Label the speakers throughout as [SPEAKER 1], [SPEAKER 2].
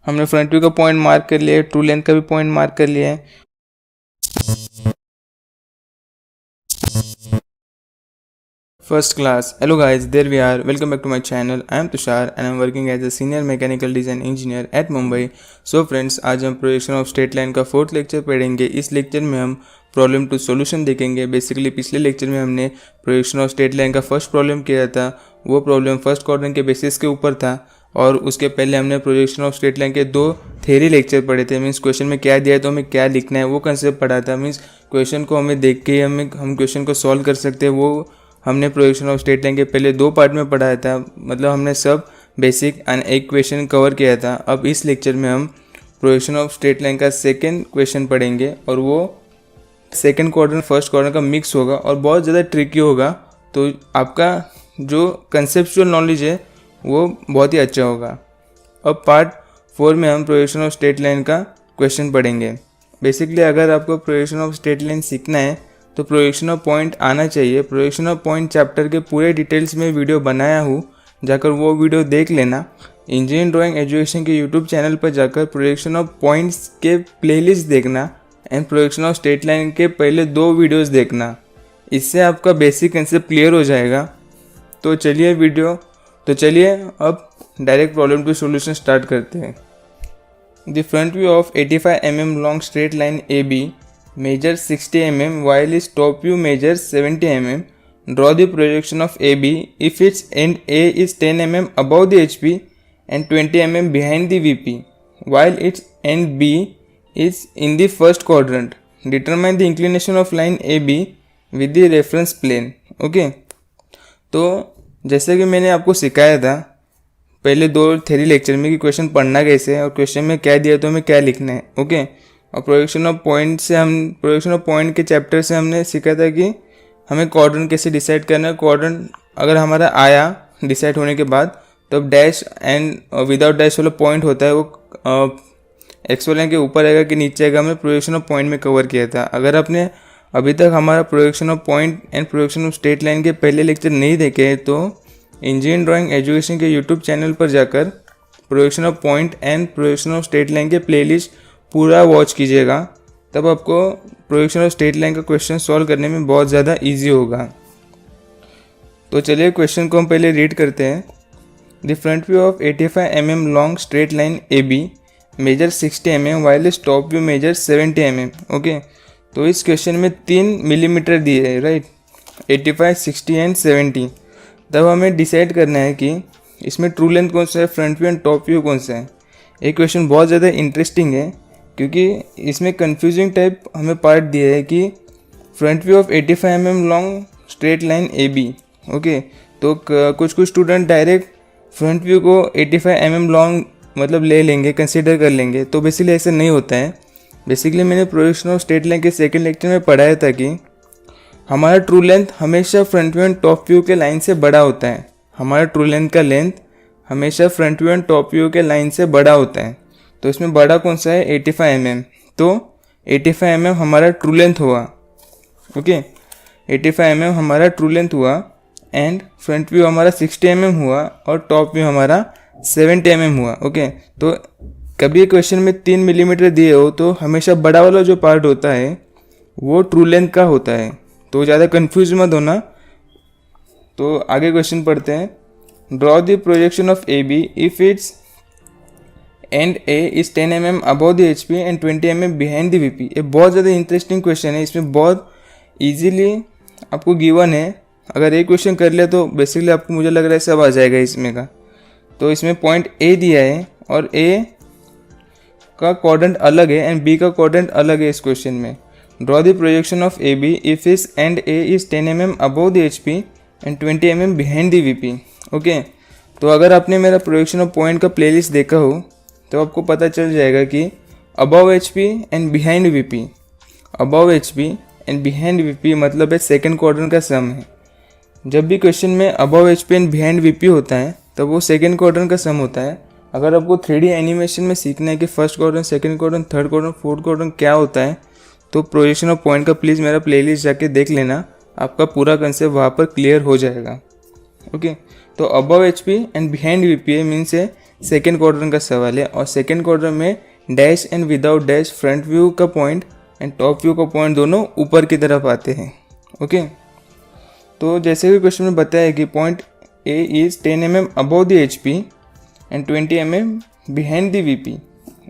[SPEAKER 1] हमने front view का point mark कर लिया है, ट्रू लेंथ का भी पॉइंट मार्क कर लिया है। First class. Hello guys, there we are. Welcome back to my channel. I am Tushar and I am working as a senior mechanical design engineer at Mumbai. So friends, आज हम projection of straight line का 4th lecture पढ़ेंगे। इस lecture में हम problem to solution देखेंगे। Basically पिछले lecture में हमने प्रोजेक्शन ऑफ स्ट्रेट लाइन का फर्स्ट प्रॉब्लम किया था। वो प्रॉब्लम फर्स्ट क्वाड्रेंट के बेसिस के ऊपर था और उसके पहले हमने प्रोजेक्शन ऑफ स्ट्रेट लाइन के 2 थ्योरी लेक्चर पढ़े थे। मीन्स क्वेश्चन में क्या दिया है तो हमें क्या लिखना है वो कंसेप्ट पढ़ा था। मीन्स क्वेश्चन को हमें देख के हम क्वेश्चन को सॉल्व कर सकते हैं, वो हमने प्रोजेक्शन ऑफ स्ट्रेट लाइन के पहले 2 पार्ट में पढ़ाया था। मतलब हमने सब बेसिक एंड एक क्वेश्चन कवर किया था। अब इस लेक्चर में हम प्रोजेक्शन ऑफ स्ट्रेट लाइन का सेकंड क्वेश्चन पढ़ेंगे और वो सेकंड क्वाड्रेंट फर्स्ट क्वाड्रेंट का मिक्स होगा और बहुत ज़्यादा ट्रिकी होगा। तो आपका जो कंसेप्चुअल नॉलेज है वो बहुत ही अच्छा होगा। अब पार्ट 4 में हम प्रोजेक्शन ऑफ स्ट्रेट लाइन का क्वेश्चन पढ़ेंगे। बेसिकली अगर आपको प्रोजेक्शन ऑफ स्ट्रेट लाइन सीखना है तो प्रोजेक्शन ऑफ पॉइंट आना चाहिए। प्रोजेक्शन ऑफ पॉइंट चैप्टर के पूरे डिटेल्स में वीडियो बनाया हूँ, जाकर वो वीडियो देख लेना। इंजीनियरिंग ड्राइंग एजुकेशन के यूट्यूब चैनल पर जाकर प्रोजेक्शन ऑफ पॉइंट्स के प्लेलिस्ट देखना and projection of straight line के पहले 2 वीडियोस देखना। इससे आपका बेसिक कंसेप्ट क्लियर हो जाएगा। तो चलिए अब direct problem to solution start करते हैं। The front view of 85 mm long straight line AB measures 60 mm while its top view measures 70 mm. Draw the projection of AB if its end A is 10 mm above the HP and 20 mm behind the VP, while its end B is in the first quadrant. Determine the inclination of line AB with the reference plane. Okay, तो जैसे कि मैंने आपको सिखाया था पहले 2 theory lecture में कि क्वेश्चन पढ़ना कैसे है और क्वेश्चन में क्या दिया तो हमें क्या लिखना है। ओके, और प्रोजेक्शन ऑफ पॉइंट के चैप्टर से हमने सीखा था कि हमें क्वाड्रेंट कैसे डिसाइड करना है। क्वाड्रेंट अगर हमारा आया डिसाइड होने के बाद तो अब डैश एंड विदाउट डैश वाला पॉइंट होता है वो एक्स लाइन के ऊपर आएगा कि नीचे आएगा, हमने प्रोजेक्शन ऑफ पॉइंट में कवर किया था। अगर आपने अभी तक हमारा projection of point and projection of straight line के पहले लेक्चर नहीं देखे हैं तो इंजीनियरिंग ड्राइंग एजुकेशन के यूट्यूब चैनल पर जाकर projection of point and projection of straight line के प्लेलिस्ट पूरा वॉच कीजिएगा, तब आपको प्रोजेक्शन ऑफ स्ट्रेट लाइन का क्वेश्चन सॉल्व करने में बहुत ज़्यादा इजी होगा। तो चलिए क्वेश्चन को हम पहले रीड करते हैं। The front view of 85 mm long straight line AB measure 60 mm while its top view measure 70 mm। Okay, तो इस क्वेश्चन में 3 मिलीमीटर दिए है, राइट, 85, 60 एंड 70। तब हमें डिसाइड करना है कि इसमें ट्रू लेंथ कौन सा है, front view and top view कौन सा है। ये क्वेश्चन बहुत ज़्यादा इंटरेस्टिंग है क्योंकि इसमें कंफ्यूजिंग टाइप हमें पार्ट दिया है कि front view of 85 mm long straight line AB। Okay, तो कुछ स्टूडेंट डायरेक्ट फ्रंट व्यू को 85 mm लॉन्ग मतलब ले लेंगे, कंसीडर कर लेंगे। तो बेसिकली ऐसा नहीं होता है। बेसिकली मैंने प्रोजेक्शन ऑफ स्ट्रेट लाइन के सेकेंड लेक्चर में पढ़ाया था कि हमारा ट्रू लेंथ हमेशा front view and top view के लाइन से बड़ा होता है। हमारा ट्रू लेंथ का लेंथ हमेशा front view and top view के लाइन से बड़ा होता है। तो इसमें बड़ा कौन सा है, 85 mm। तो 85 mm हमारा ट्रू लेंथ हुआ। ओके, 85 mm हमारा ट्रू लेंथ हुआ एंड फ्रंट व्यू हमारा 60 mm हुआ और टॉप व्यू हमारा 70 mm हुआ। ओके, तो कभी क्वेश्चन में 3 मिलीमीटर दिए हो तो हमेशा बड़ा वाला जो पार्ट होता है वो ट्रू लेंथ का होता है। तो ज़्यादा कंफ्यूज मत होना। तो आगे क्वेश्चन पढ़ते हैं। Draw the projection of AB if it's end A is 10 mm above the HP and 20 mm behind the VP। ये बहुत ज़्यादा इंटरेस्टिंग क्वेश्चन है। इसमें बहुत इजीली आपको गिवन है। अगर एक क्वेश्चन कर लिया तो बेसिकली आपको मुझे लग रहा है सब आ जाएगा इसमें का। तो इसमें पॉइंट A दिया है और A का क्वाड्रेंट अलग है एंड B का क्वाड्रेंट अलग है इस क्वेश्चन में। Draw the projection of AB if its end A is 10 mm above the HP and 20 mm behind the VP। Okay, तो अगर आपने मेरा प्रोजेक्शन ऑफ पॉइंट का प्लेलिस्ट देखा हो तो आपको पता चल जाएगा कि above HP and behind VP, above HP and behind VP मतलब है सेकंड क्वाड्रेंट का सम है। जब भी क्वेश्चन में above HP and behind VP होता है तब वो सेकंड क्वाड्रेंट का सम होता है। अगर आपको 3D एनिमेशन में सीखना है कि first quadrant, second quadrant, third quadrant, fourth quadrant क्या होता है तो प्रोजेक्शन ऑफ पॉइंट का प्लीज़ मेरा प्लेलिस्ट जाके देख लेना, आपका पूरा कंसेप्ट वहाँ पर क्लियर हो जाएगा। ओके, तो above HP and behind VP means है सेकेंड क्वाड्रेंट का सवाल है और सेकेंड क्वाड्रेंट में dash and without dash front view का पॉइंट एंड टॉप व्यू का पॉइंट दोनों ऊपर की तरफ आते हैं। ओके, तो जैसे कि क्वेश्चन में बताया कि point A is 10 mm above the HP and 20 mm behind the VP।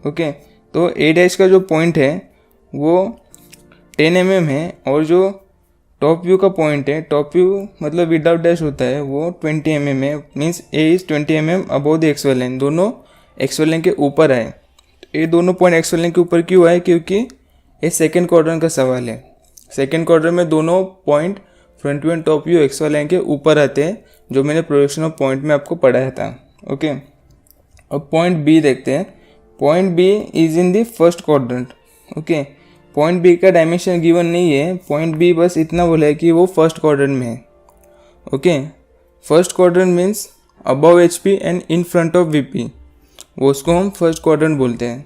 [SPEAKER 1] Okay, तो ए डैश का जो पॉइंट है वो 10 mm है और जो टॉप व्यू का पॉइंट है, टॉप व्यू मतलब विदाउट डैश होता है, वो 20 mm है। Means A is 20 mm above the axial line, दोनों एक्सुअल लाइन के ऊपर आए। तो ये दोनों पॉइंट एक्सुअल लाइन के ऊपर क्यों आए? क्योंकि ये सेकेंड क्वाड्रेंट का सवाल है। सेकेंड क्वाड्रेंट में दोनों point front view and top view axial line के ऊपर आते हैं, जो मैंने प्रोजेक्शन ऑफ पॉइंट में आपको पढ़ाया था। ओके, अब पॉइंट बी देखते हैं। Point b is in the first quadrant. Okay, point b का डायमेंशन गिवन नहीं है, पॉइंट बी बस इतना बोला है कि वो फर्स्ट क्वाड्रेंट में है। Okay, first quadrant means above HP and in front of VP, वो उसको हम फर्स्ट क्वाड्रेंट बोलते हैं।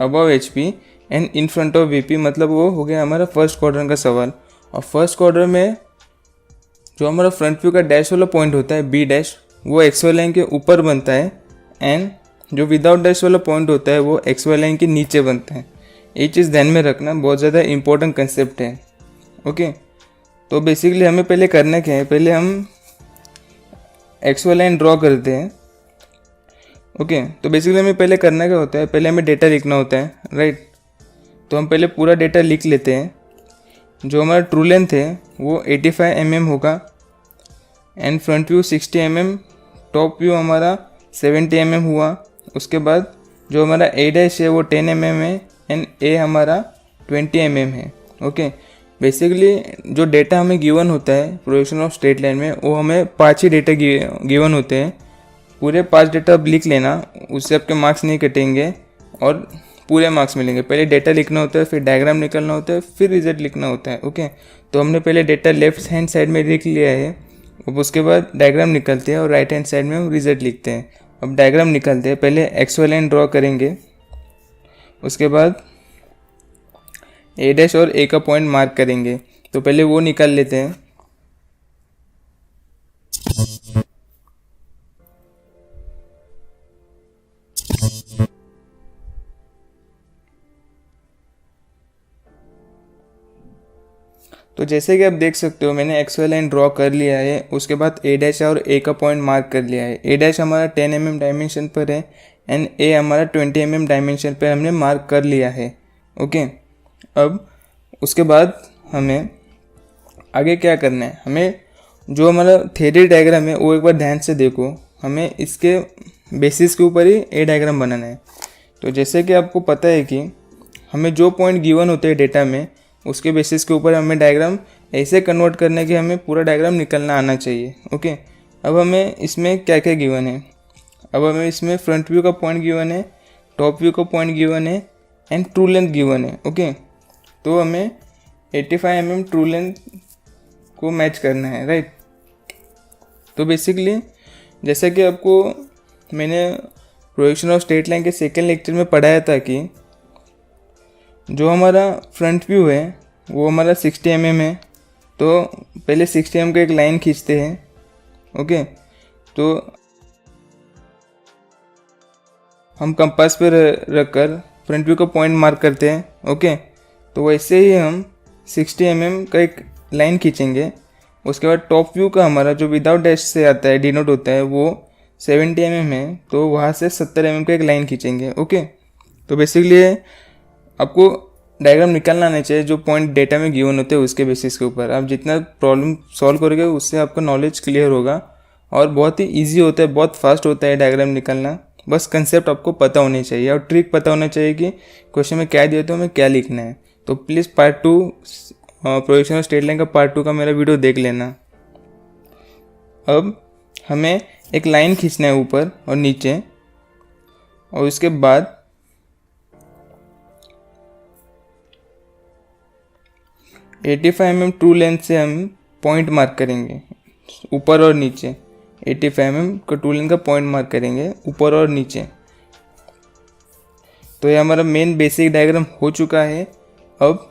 [SPEAKER 1] Above HP and in front of VP मतलब वो हो गया हमारा फर्स्ट क्वाड्रेंट का सवाल। और फर्स्ट क्वाड्रेंट में जो हमारा फ्रंट व्यू का डैश वाला पॉइंट होता है B डैश, वो एक्सुअल लाइन के ऊपर बनता है एंड जो विदाउट डैश वाला पॉइंट होता है वो एक्सुअल लाइन के नीचे बनता है। ये चीज़ ध्यान में रखना, बहुत ज़्यादा इंपॉर्टेंट कंसेप्ट है। ओके, तो बेसिकली हमें पहले करना क्या है, पहले हम एक्सुअल लाइन ड्रॉ करते हैं। ओके, तो बेसिकली हमें पहले करना क्या होता है, पहले हमें डेटा लिखना होता है, राइट। तो हम पहले पूरा डेटा लिख लेते हैं। जो हमारा ट्रू लेंथ है वो 85 mm होगा and front view 60 mm, top view हमारा 70 mm हुआ। उसके बाद जो हमारा ए डैश है वो 10 mm है एंड ए हमारा 20 mm है। ओके, बेसिकली जो डेटा हमें गिवन होता है प्रोजेक्शन ऑफ स्ट्रेट लाइन में, वो हमें 5 ही डेटा गिवन होते हैं। पूरे 5 डेटा आप लिख लेना, उससे आपके मार्क्स नहीं कटेंगे और पूरे मार्क्स मिलेंगे। पहले डेटा लिखना होता है, फिर डायग्राम निकलना होता है, फिर रिजल्ट लिखना होता है। ओके, तो हमने पहले डेटा लेफ्ट हैंड साइड में लिख लिया है, अब उसके बाद डायग्राम निकलते हैं और राइट हैंड साइड में हम रिजल्ट लिखते हैं। अब डायग्राम निकलते हैं, पहले एक्सुअल लाइन ड्रॉ करेंगे, उसके बाद ए डैश और ए का पॉइंट मार्क करेंगे। तो पहले वो निकाल लेते हैं। तो जैसे कि आप देख सकते हो मैंने एक्सुअल लाइन ड्रॉ कर लिया है, उसके बाद ए डैश और ए का पॉइंट मार्क कर लिया है। ए डैश हमारा 10 mm डायमेंशन पर है एंड ए हमारा 20 mm डायमेंशन पर हमने मार्क कर लिया है। ओके, अब उसके बाद हमें आगे क्या करना है, हमें जो हमारा थ्योरी डायग्राम है वो एक बार ध्यान से देखो। हमें इसके बेसिस के ऊपर ही ए डायग्राम बनाना है। तो जैसे कि आपको पता है कि हमें जो पॉइंट गिवन होते हैं डेटा में, उसके बेसिस के ऊपर हमें डायग्राम ऐसे कन्वर्ट करने के हमें पूरा डायग्राम निकलना आना चाहिए। ओके, अब हमें इसमें क्या क्या गिवन है, अब हमें इसमें फ्रंट व्यू का पॉइंट गिवन है, टॉप व्यू का पॉइंट गिवन है एंड ट्रू लेंथ गिवन है। ओके, तो हमें 85 mm ट्रू लेंथ को मैच करना है, राइट। तो बेसिकली जैसा कि आपको मैंने प्रोजेक्शन ऑफ स्ट्रेट लाइन के सेकेंड लेक्चर में पढ़ाया था कि जो हमारा फ्रंट व्यू है वो हमारा 60 mm है। तो पहले 60 mm का एक लाइन खींचते हैं। ओके, तो हम कंपास पर रख कर फ्रंट व्यू का पॉइंट मार्क करते हैं। ओके, तो वैसे ही हम 60 mm का एक लाइन खींचेंगे। उसके बाद टॉप व्यू का हमारा जो विदाउट डैश से आता है, डिनोट होता है, वो 70 mm है, तो वहाँ से 70 mm का एक लाइन खींचेंगे। ओके, तो बेसिकली आपको डायग्राम निकालना आना चाहिए जो पॉइंट डेटा में गिवन होते हैं उसके बेसिस के ऊपर। आप जितना प्रॉब्लम सॉल्व करोगे उससे आपका नॉलेज क्लियर होगा और बहुत ही ईजी होता है, बहुत फास्ट होता है डायग्राम निकालना। बस कंसेप्ट आपको पता होनी चाहिए और ट्रिक पता होना चाहिए कि क्वेश्चन में क्या दिया तो हमें क्या लिखना है। तो please part 2 projection of straight line का पार्ट 2 का मेरा वीडियो देख लेना। अब हमें एक लाइन खींचना है ऊपर और नीचे, और उसके बाद $85 mm ट्रू लेंथ से हम पॉइंट मार्क करेंगे ऊपर और नीचे। 85 mm का ट्रू लेंथ का पॉइंट मार्क करेंगे ऊपर और नीचे। तो ये हमारा मेन बेसिक डायग्राम हो चुका है। अब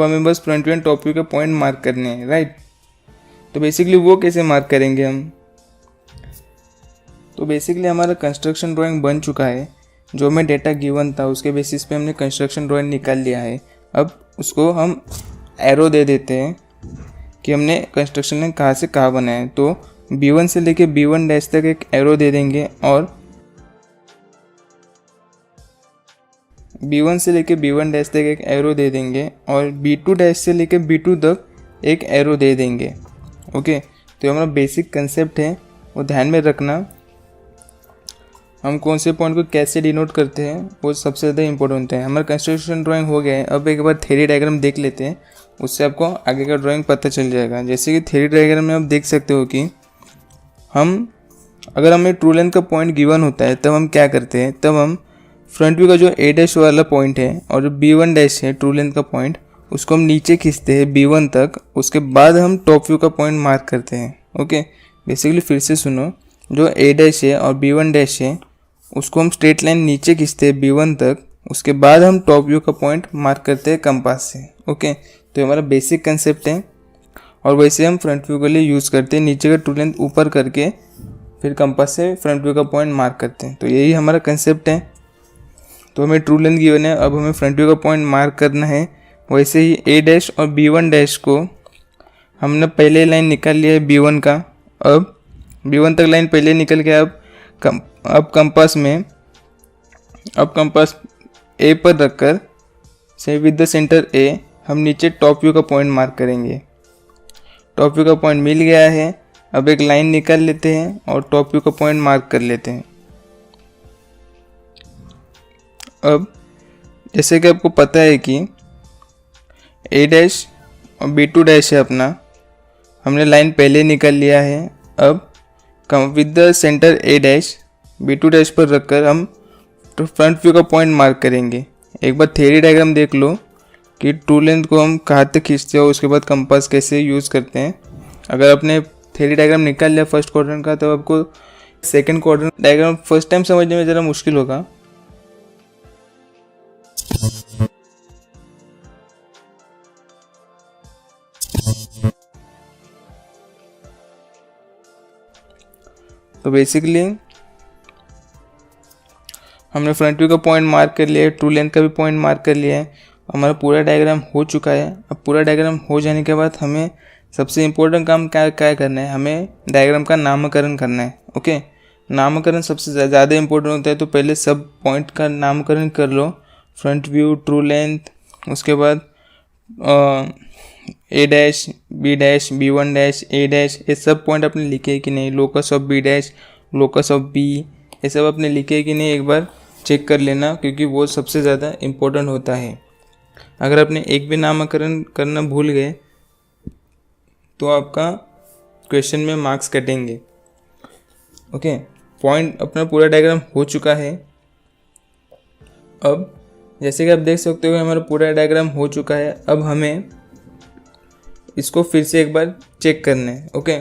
[SPEAKER 1] हमें बस front view and top view के पॉइंट मार्क करने हैं, राइट। तो बेसिकली वो कैसे मार्क करेंगे हम, तो बेसिकली हमारा कंस्ट्रक्शन ड्राइंग बन चुका है। जो हमें डेटा गिवन था उसके बेसिस पे हमने कंस्ट्रक्शन ड्राइंग निकाल लिया है। अब उसको हम एरो दे देते हैं कि हमने कंस्ट्रक्शन ने कहाँ से कहाँ बनाया है। तो B1 से लेके B1 डैश तक एक एरो दे देंगे और B1 से लेके B1 डैश तक एक एरो दे देंगे और B2 डैश से लेके B2 तक एक एरो दे देंगे। ओके, तो हमारा बेसिक कंसेप्ट है वो ध्यान में रखना। हम कौन से पॉइंट को कैसे डिनोट करते हैं वो सबसे ज़्यादा इंपॉर्टेंट होता है। हमारा कंस्ट्रक्शन ड्राइंग हो गया है। अब एक बार थ्योरी डायग्राम देख लेते हैं, उससे आपको आगे का ड्राइंग पता चल जाएगा। जैसे कि थ्योरी डायग्राम में आप देख सकते हो कि अगर हमें ट्रू लेंथ का पॉइंट गिवन होता है तब हम क्या करते हैं, तब हम फ्रंट व्यू का जो A डैश वाला पॉइंट है और जो B1 डैश है ट्रू लेंथ का पॉइंट, उसको हम नीचे खींचते हैं B1 तक। उसके बाद हम टॉप व्यू का पॉइंट मार्क करते हैं। ओके, बेसिकली फिर से सुनो, जो A डैश है और B1 डैश है उसको हम स्ट्रेट लाइन नीचे खींचते हैं B1 तक। उसके बाद हम टॉप व्यू का पॉइंट मार्क करते हैं कंपास से। ओके, तो हमारा बेसिक कंसेप्ट है और वैसे हम फ्रंट व्यू के लिए यूज़ करते हैं। नीचे का ट्रू लेंथ ऊपर करके फिर कंपास से फ्रंट व्यू का पॉइंट मार्क करते हैं। तो यही हमारा कंसेप्ट है। तो हमें ट्रू लेंथ गिवन है, अब हमें फ्रंट व्यू का पॉइंट मार्क करना है। वैसे ही A डैश और B1 डैश को हमने पहले लाइन निकाल लिया है B1 का। अब B1 तक लाइन पहले निकल गया। अब कंपास A पर रखकर से विद द सेंटर A हम नीचे टॉप व्यू का पॉइंट मार्क करेंगे। टॉप व्यू का पॉइंट मिल गया है। अब एक लाइन निकाल लेते हैं और टॉप व्यू का पॉइंट मार्क कर लेते हैं। अब जैसे कि आपको पता है कि A डैश और B2 डैश है अपना, हमने लाइन पहले निकाल लिया है। अब with the centre A dash B2 dash पर रखकर हम फ्रंट व्यू का पॉइंट मार्क करेंगे। एक बार थ्योरी डायग्राम देख लो कि ट्रू लेंथ को हम कहाँ तक खींचते हो, उसके बाद कंपास कैसे यूज़ करते हैं। अगर आपने थ्योरी डायग्राम निकाल लिया फर्स्ट क्वाड्रेंट का, तो आपको second quadrant diagram first time समझने में ज़रा मुश्किल होगा। तो बेसिकली हमने फ्रंट व्यू का पॉइंट मार्क कर लिया है, ट्रू लेंथ का भी पॉइंट मार्क कर लिया है। हमारा पूरा डायग्राम हो चुका है। अब पूरा डायग्राम हो जाने के बाद हमें सबसे इम्पोर्टेंट काम क्या करना है, हमें डायग्राम का नामकरण करना है। ओके, नामकरण सबसे ज़्यादा इम्पोर्टेंट होता है। तो पहले सब पॉइंट का नामकरण कर लो, फ्रंट व्यू, ट्रू लेंथ, उसके बाद A dash, B dash, B1 dash, A dash, ये सब पॉइंट आपने लिखे कि नहीं। Locus of B dash, locus of B, ये सब आपने लिखे कि नहीं, एक बार चेक कर लेना, क्योंकि वो सबसे ज़्यादा इम्पोर्टेंट होता है। अगर आपने एक भी नामकरण करना भूल गए तो आपका क्वेश्चन में मार्क्स कटेंगे। ओके, पॉइंट अपना पूरा डायग्राम हो चुका है। अब जैसे कि आप देख सकते हो हमारा पूरा डायग्राम हो चुका है। अब हमें इसको फिर से एक बार चेक करना है। ओके,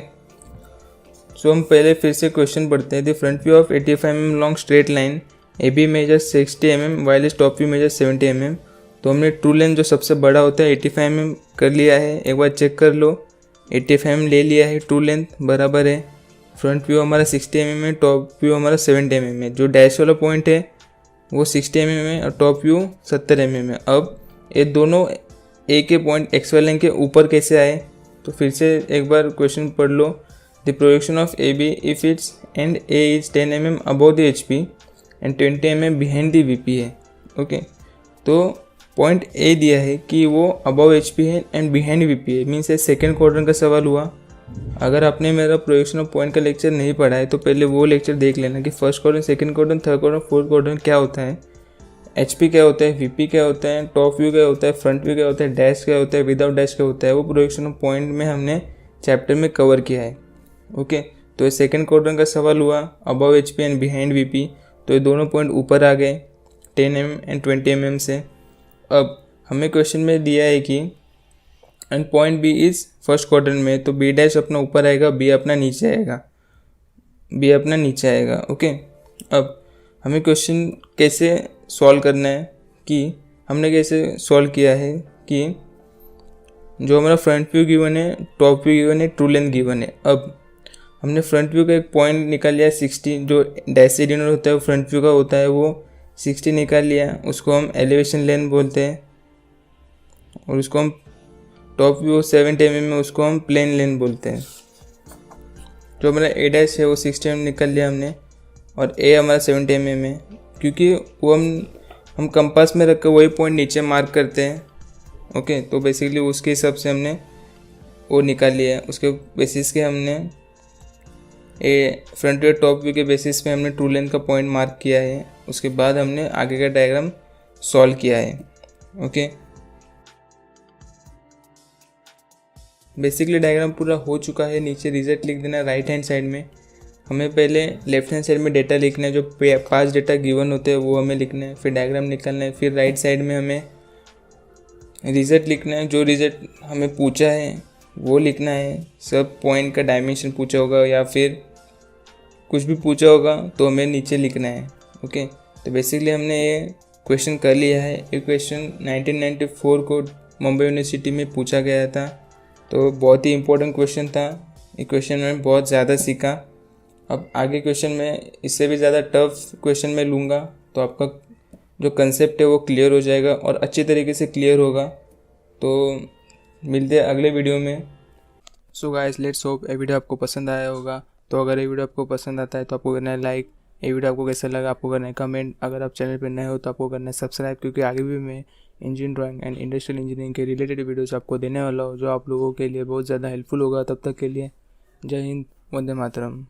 [SPEAKER 1] सो हम पहले फिर से क्वेश्चन पढ़ते हैं। The front view of 85 mm long straight line AB measure 60 mm while top view measure 70 mm। तो हमने ट्रू लेंथ जो सबसे बड़ा होता है 85 mm कर लिया है। एक बार चेक कर लो, 85 mm ले लिया है, ट्रू लेंथ बराबर है। फ्रंट व्यू हमारा 60 mm है, टॉप व्यू हमारा 70 mm है। जो डैश वाला पॉइंट है वो 60 mm है और टॉप व्यू 70 mm है। अब ये दोनों A के पॉइंट एक्स वाई लाइन के ऊपर कैसे आए, तो फिर से एक बार क्वेश्चन पढ़ लो। The projection of AB if it's end A is 10 mm above the HP and 20 mm behind the VP है। ओके, तो पॉइंट A दिया है कि वो अबव HP है एंड बिहाइंड VP है, मीन्स ये सेकेंड क्वाड्रेंट का सवाल हुआ। अगर आपने मेरा प्रोजेक्शन ऑफ पॉइंट का लेक्चर नहीं पढ़ा है तो पहले वो लेक्चर देख लेना कि first quadrant, second quadrant, third quadrant, fourth quadrant क्या होता है, HP क्या होता है, VP क्या होता है, टॉप व्यू क्या होता है, फ्रंट व्यू क्या होता है, डैश क्या होता है, विदाउट डैश क्या होता है, वो प्रोजेक्शन ऑफ पॉइंट में हमने चैप्टर में कवर किया है। ओके, तो ये सेकंड क्वाड्रेंट का सवाल हुआ, above HP and behind VP। तो ये दोनों पॉइंट ऊपर आ गए 10 mm एंड 20 mm से। अब हमें क्वेश्चन में दिया है कि and point B is first quadrant में, तो B डैश अपना ऊपर आएगा, B अपना नीचे आएगा, B अपना नीचे आएगा। ओके, अब हमें क्वेश्चन कैसे सॉल्व करना है कि हमने कैसे सॉल्व किया है कि जो हमारा फ्रंट व्यू गिवन है, टॉप व्यू गिवन है, ट्रू लेंथ गिवन है। अब हमने फ्रंट व्यू का एक पॉइंट निकाल लिया 60, जो डेसिडिनर होता है वो फ्रंट व्यू का होता है, वो 60 निकाल लिया, उसको हम एलिवेशन लेंथ बोलते हैं। और उसको हम टॉप व्यू 70 mm में, उसको हम प्लेन लेंथ बोलते हैं। जो हमारा ए डैश है वो 60 mm निकाल लिया हमने, और ए हमारा 70 mm है, क्योंकि वो हम कंपास में रख कर वही पॉइंट नीचे मार्क करते हैं। ओके, तो बेसिकली उसके हिसाब से हमने वो निकाल लिया है। उसके बेसिस के हमने फ्रंट व्यू टॉप व्यू के बेसिस पे हमने ट्रू लेंथ का पॉइंट मार्क किया है। उसके बाद हमने आगे का डायग्राम सॉल्व किया है। ओके, बेसिकली डायग्राम पूरा हो चुका है। नीचे रिजल्ट लिख देना राइट हैंड साइड में। हमें पहले लेफ्ट हैंड साइड में डेटा लिखना है, जो 5 डेटा गिवन होते हैं वो हमें लिखना है, फिर डायग्राम निकालना है, फिर राइट साइड में हमें रिजल्ट लिखना है, जो रिजल्ट हमें पूछा है वो लिखना है। सब पॉइंट का डायमेंशन पूछा होगा या फिर कुछ भी पूछा होगा तो हमें नीचे लिखना है। ओके, तो बेसिकली हमने ये क्वेश्चन कर लिया है। ये क्वेश्चन 1994 को मुंबई यूनिवर्सिटी में पूछा गया था, तो बहुत ही इम्पोर्टेंट क्वेश्चन था। ये क्वेश्चन में बहुत ज़्यादा सीखा। अब आगे क्वेश्चन में इससे भी ज़्यादा टफ क्वेश्चन में लूँगा, तो आपका जो कंसेप्ट है वो क्लियर हो जाएगा और अच्छी तरीके से क्लियर होगा। तो मिलते हैं अगले वीडियो में। सो गाइस, लेट्स होप ये वीडियो आपको पसंद आया होगा। तो अगर ये वीडियो आपको पसंद आता है तो आपको करना है लाइक। ये वीडियो आपको कैसा लगा आपको करना है कमेंट। अगर आप चैनल पर नए हो तो आपको करना है सब्सक्राइब, क्योंकि आगे भी मैं engineering drawing and industrial engineering के रिलेटेड वीडियोस आपको देने वाला हूँ, जो आप लोगों के लिए बहुत ज़्यादा हेल्पफुल होगा। तब तक के लिए जय हिंद, वंदे मातरम।